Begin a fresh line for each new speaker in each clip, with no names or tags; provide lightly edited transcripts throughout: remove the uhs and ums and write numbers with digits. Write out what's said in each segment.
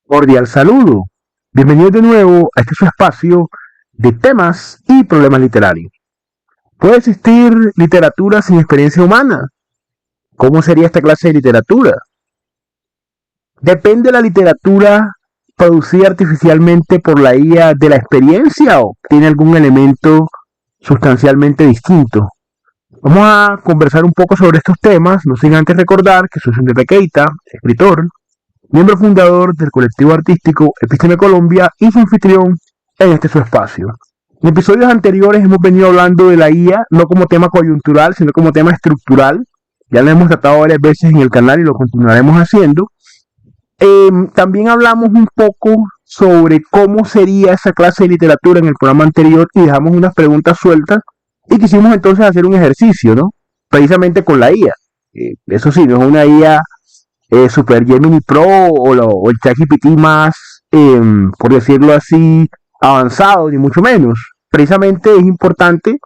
Cordial saludo. Bienvenidos de nuevo a este su espacio de temas y problemas literarios. ¿Puede existir literatura sin experiencia humana? ¿Cómo sería esta clase de literatura? ¿Depende la literatura producida artificialmente por la IA de la experiencia o tiene algún elemento sustancialmente distinto? Vamos a conversar un poco sobre estos temas, no sin antes recordar que soy Sunday Keita, escritor, miembro fundador del colectivo artístico Episteme Colombia y su anfitrión en este su espacio. En episodios anteriores hemos venido hablando de la IA no como tema coyuntural, sino como tema estructural. Ya lo hemos tratado varias veces en el canal y lo continuaremos haciendo. También hablamos un poco sobre cómo sería esa clase de literatura en el programa anterior y dejamos unas preguntas sueltas y quisimos entonces hacer un ejercicio, ¿no? Precisamente con la IA. Eso sí, no es una IA Super Gemini Pro o el ChatGPT más, por decirlo así, avanzado, ni mucho menos. Precisamente es importante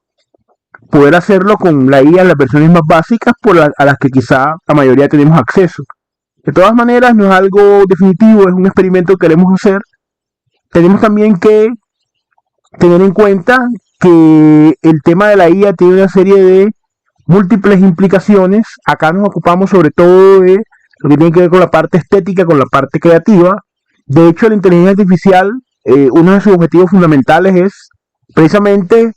poder hacerlo con la IA en las versiones más básicas a las que quizá la mayoría tenemos acceso. De todas maneras, no es algo definitivo, es un experimento que queremos hacer. Tenemos también que tener en cuenta que el tema de la IA tiene una serie de múltiples implicaciones. Acá nos ocupamos sobre todo de lo que tiene que ver con la parte estética, con la parte creativa. De hecho, la inteligencia artificial, uno de sus objetivos fundamentales es precisamente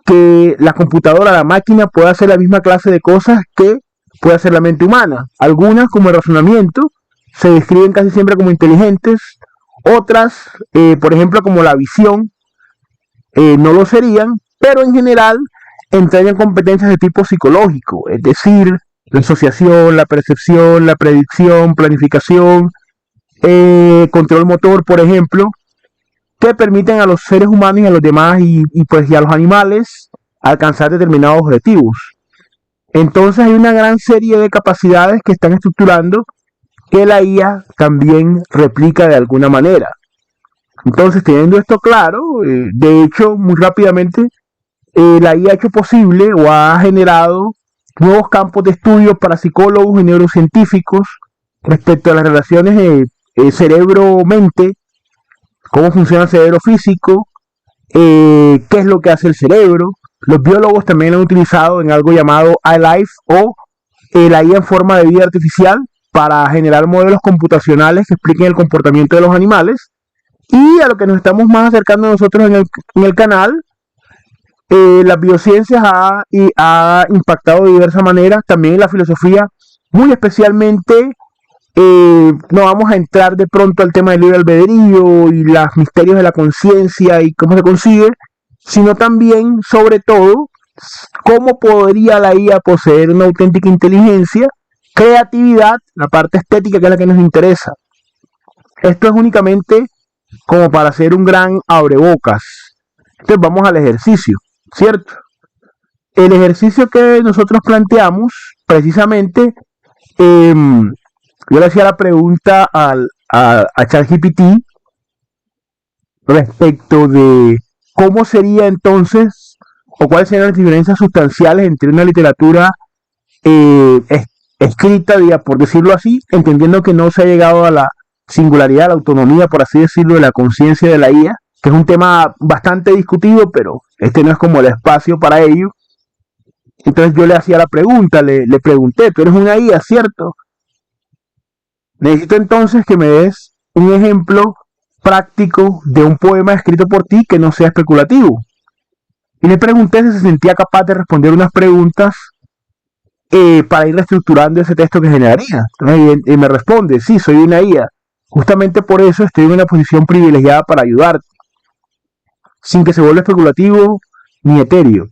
que la computadora, la máquina, pueda hacer la misma clase de cosas que puede hacer la mente humana. Algunas, como el razonamiento, se describen casi siempre como inteligentes. Otras, por ejemplo, como la visión, no lo serían, pero en general entrañan competencias de tipo psicológico, es decir, la asociación, la percepción, la predicción, planificación, control motor, por ejemplo, que permiten a los seres humanos y a los demás y a los animales alcanzar determinados objetivos. Entonces hay una gran serie de capacidades que están estructurando que la IA también replica de alguna manera. Entonces, teniendo esto claro, de hecho, muy rápidamente, la IA ha hecho posible o ha generado nuevos campos de estudio para psicólogos y neurocientíficos respecto a las relaciones cerebro-mente, cómo funciona el cerebro físico, qué es lo que hace el cerebro. Los biólogos también lo han utilizado en algo llamado iLife o la IA en forma de vida artificial para generar modelos computacionales que expliquen el comportamiento de los animales. Y a lo que nos estamos más acercando nosotros en el canal, las biociencias ha impactado de diversas maneras, también la filosofía, muy especialmente. No vamos a entrar de pronto al tema del libre albedrío y los misterios de la conciencia y cómo se consigue, sino también, sobre todo, cómo podría la IA poseer una auténtica inteligencia, creatividad, la parte estética que es la que nos interesa. Esto es únicamente como para hacer un gran abrebocas. Entonces vamos al ejercicio, ¿cierto? El ejercicio que nosotros planteamos, precisamente, yo le hacía la pregunta a ChatGPT respecto de cómo sería entonces, o cuáles serían las diferencias sustanciales entre una literatura escrita, por decirlo así, entendiendo que no se ha llegado a la singularidad, la autonomía, por así decirlo, de la conciencia de la IA, que es un tema bastante discutido, pero este no es como el espacio para ello. Entonces yo le hacía la pregunta, le pregunté, tú eres una IA, ¿cierto? Necesito entonces que me des un ejemplo práctico de un poema escrito por ti que no sea especulativo. Y le pregunté si se sentía capaz de responder unas preguntas para ir reestructurando ese texto que generaría. Entonces, y me responde, sí, soy una IA. Justamente por eso estoy en una posición privilegiada para ayudarte, sin que se vuelva especulativo ni etéreo.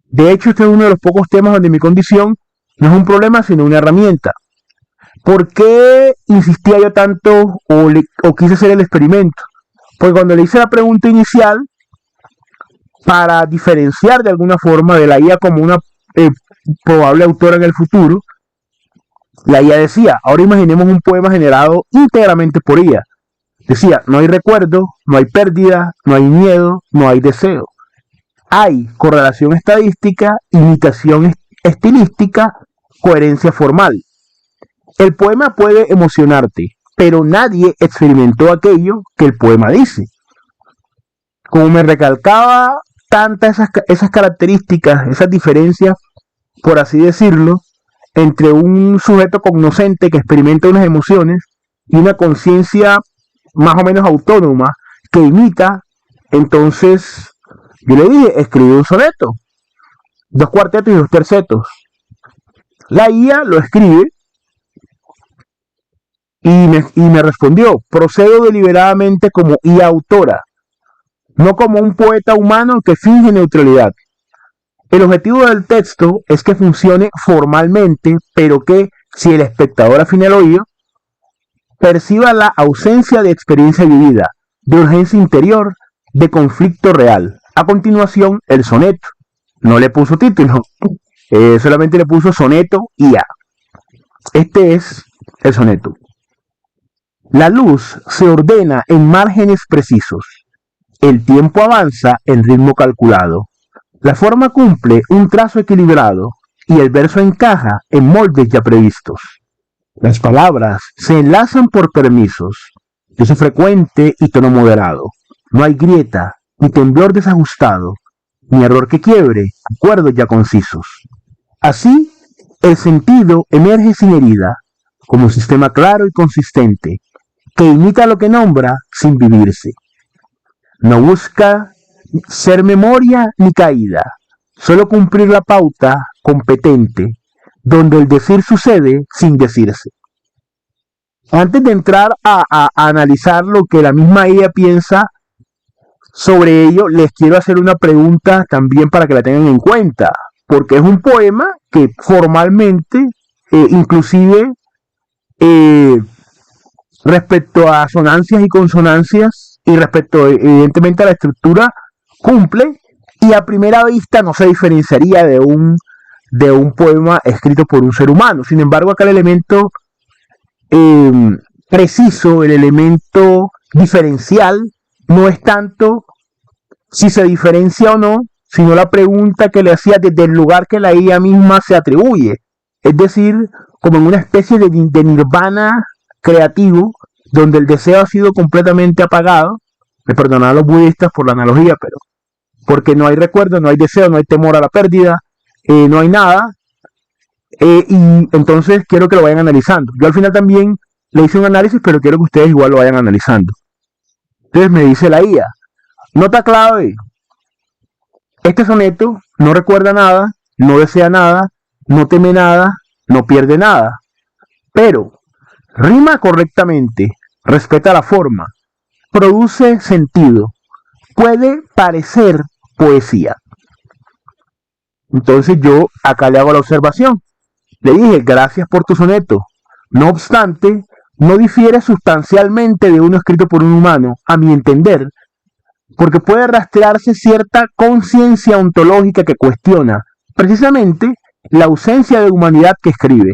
De hecho, este es uno de los pocos temas donde mi condición no es un problema, sino una herramienta. ¿Por qué insistía yo tanto o quise hacer el experimento? Porque cuando le hice la pregunta inicial, para diferenciar de alguna forma de la IA como una probable autora en el futuro, la IA decía, ahora imaginemos un poema generado íntegramente por IA. Decía, no hay recuerdo, no hay pérdida, no hay miedo, no hay deseo. Hay correlación estadística, imitación estilística, coherencia formal. El poema puede emocionarte, pero nadie experimentó aquello que el poema dice. Como me recalcaba tantas esas características, esas diferencias, por así decirlo, entre un sujeto cognoscente que experimenta unas emociones y una conciencia más o menos autónoma que imita, entonces yo le dije, escribe un soneto, 2 cuartetos y 2 tercetos. La IA lo escribe y me respondió, procedo deliberadamente como IA autora, no como un poeta humano que finge neutralidad. El objetivo del texto es que funcione formalmente, pero que, si el espectador afina el oído, perciba la ausencia de experiencia vivida, de urgencia interior, de conflicto real. A continuación, el soneto. No le puso título, solamente le puso soneto IA. Este es el soneto. La luz se ordena en márgenes precisos. El tiempo avanza en ritmo calculado. La forma cumple un trazo equilibrado y el verso encaja en moldes ya previstos. Las palabras se enlazan por permisos, uso frecuente y tono moderado. No hay grieta, ni temblor desajustado, ni error que quiebre acuerdos ya concisos. Así, el sentido emerge sin herida, como un sistema claro y consistente, que imita lo que nombra sin vivirse. No busca ser memoria ni caída, solo cumplir la pauta competente, donde el decir sucede sin decirse. Antes de entrar a analizar lo que la misma ella piensa sobre ello, les quiero hacer una pregunta también para que la tengan en cuenta, porque es un poema que formalmente, inclusive respecto a asonancias y consonancias y respecto evidentemente a la estructura, cumple, y a primera vista no se diferenciaría de un poema escrito por un ser humano. Sin embargo, acá el elemento preciso, el elemento diferencial, no es tanto si se diferencia o no, sino la pregunta que le hacía desde el lugar que la IA misma se atribuye. Es decir, como en una especie de nirvana creativo, donde el deseo ha sido completamente apagado. Me perdonarán los budistas por la analogía, pero porque no hay recuerdo, no hay deseo, no hay temor a la pérdida, no hay nada. Y entonces quiero que lo vayan analizando. Yo al final también le hice un análisis, pero quiero que ustedes igual lo vayan analizando. Entonces me dice la IA, nota clave, este soneto no recuerda nada, no desea nada, no teme nada, no pierde nada, pero rima correctamente, respeta la forma, produce sentido, puede parecer poesía. Entonces yo acá le hago la observación. Le dije, gracias por tu soneto. No obstante, no difiere sustancialmente de uno escrito por un humano, a mi entender, porque puede rastrearse cierta conciencia ontológica que cuestiona precisamente la ausencia de humanidad que escribe.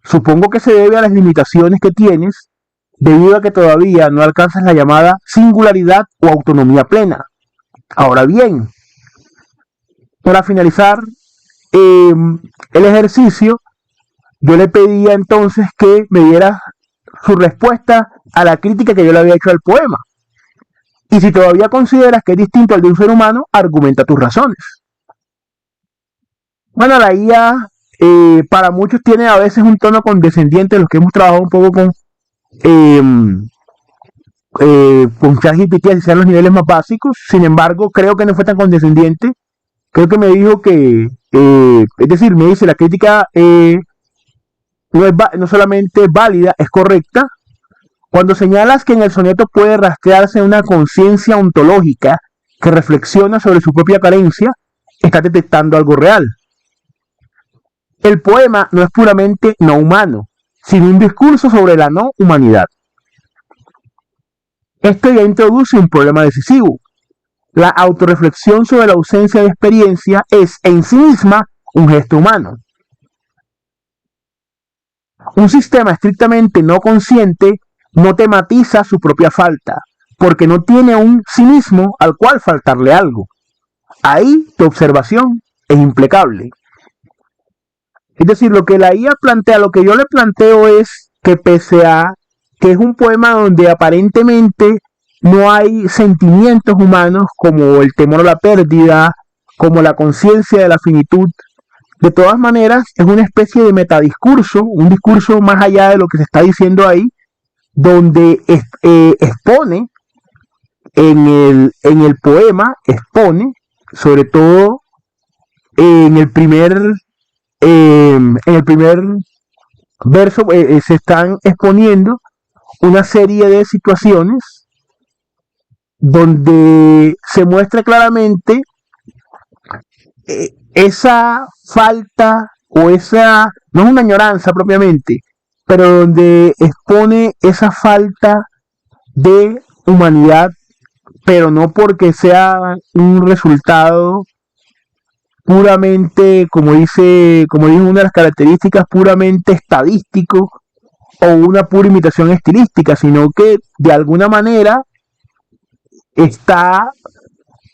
Supongo que se debe a las limitaciones que tienes, debido a que todavía no alcanzas la llamada singularidad o autonomía plena. Ahora bien, para finalizar el ejercicio, yo le pedía entonces que me diera su respuesta a la crítica que yo le había hecho al poema. Y si todavía consideras que es distinto al de un ser humano, argumenta tus razones. Bueno, la IA para muchos tiene a veces un tono condescendiente, los que hemos trabajado un poco con ChatGPT, así sean los niveles más básicos. Sin embargo, creo que no fue tan condescendiente. Creo que me dijo que, es decir, me dice la crítica no solamente válida, es correcta. Cuando señalas que en el soneto puede rastrearse una conciencia ontológica que reflexiona sobre su propia carencia, estás detectando algo real. El poema no es puramente no humano, sino un discurso sobre la no humanidad. Esto ya introduce un problema decisivo. La autorreflexión sobre la ausencia de experiencia es en sí misma un gesto humano. Un sistema estrictamente no consciente no tematiza su propia falta, porque no tiene un sí mismo al cual faltarle algo. Ahí tu observación es implacable. Es decir, lo que la IA plantea, lo que yo le planteo es que pese a que es un poema donde aparentemente no hay sentimientos humanos como el temor a la pérdida, como la conciencia de la finitud. De todas maneras, es una especie de metadiscurso, un discurso más allá de lo que se está diciendo ahí, donde expone en el poema, expone, sobre todo en el primer verso, se están exponiendo una serie de situaciones donde se muestra claramente esa falta o esa, no es una añoranza propiamente, pero donde expone esa falta de humanidad, pero no porque sea un resultado puramente, como dice una de las características, puramente estadístico o una pura imitación estilística, sino que de alguna manera está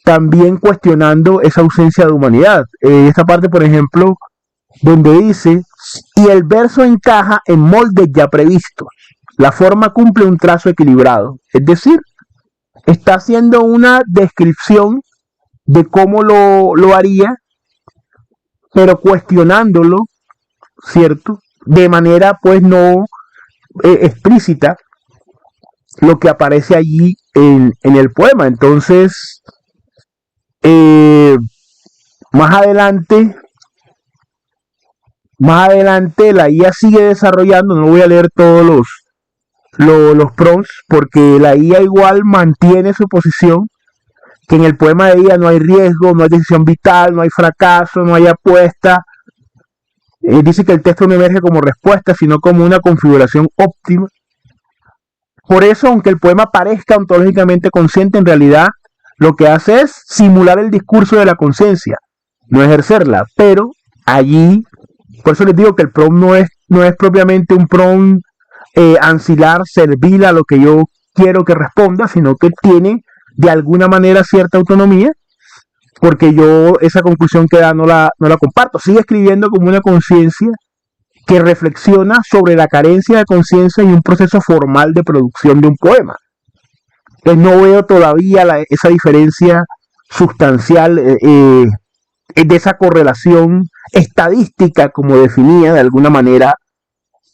también cuestionando esa ausencia de humanidad. Esta parte, por ejemplo, donde dice, y el verso encaja en moldes ya previstos, la forma cumple un trazo equilibrado, es decir, está haciendo una descripción de cómo lo haría, pero cuestionándolo, ¿cierto? De manera pues no explícita lo que aparece allí en el poema. Entonces, más adelante la IA sigue desarrollando, no voy a leer todos los prompts, porque la IA igual mantiene su posición, que en el poema de ella no hay riesgo, no hay decisión vital, no hay fracaso, no hay apuesta. Dice que el texto no emerge como respuesta, sino como una configuración óptima. Por eso, aunque el poema parezca ontológicamente consciente, en realidad lo que hace es simular el discurso de la conciencia, no ejercerla. Pero allí, por eso les digo que el prompt no es propiamente un prompt ancilar, servil a lo que yo quiero que responda, sino que tiene de alguna manera cierta autonomía, porque yo esa conclusión que da no la comparto. Sigue escribiendo como una conciencia que reflexiona sobre la carencia de conciencia y un proceso formal de producción de un poema. No veo todavía esa diferencia sustancial de esa correlación estadística como definía de alguna manera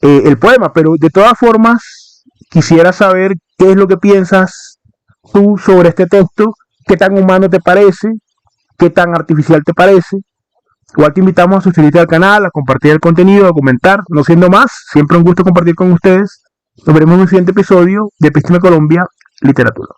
el poema, pero de todas formas quisiera saber qué es lo que piensas tú sobre este texto, qué tan humano te parece, qué tan artificial te parece. Igual te invitamos a suscribirte al canal, a compartir el contenido, a comentar. No siendo más, siempre un gusto compartir con ustedes. Nos veremos en un siguiente episodio de Episteme Colombia Literatura.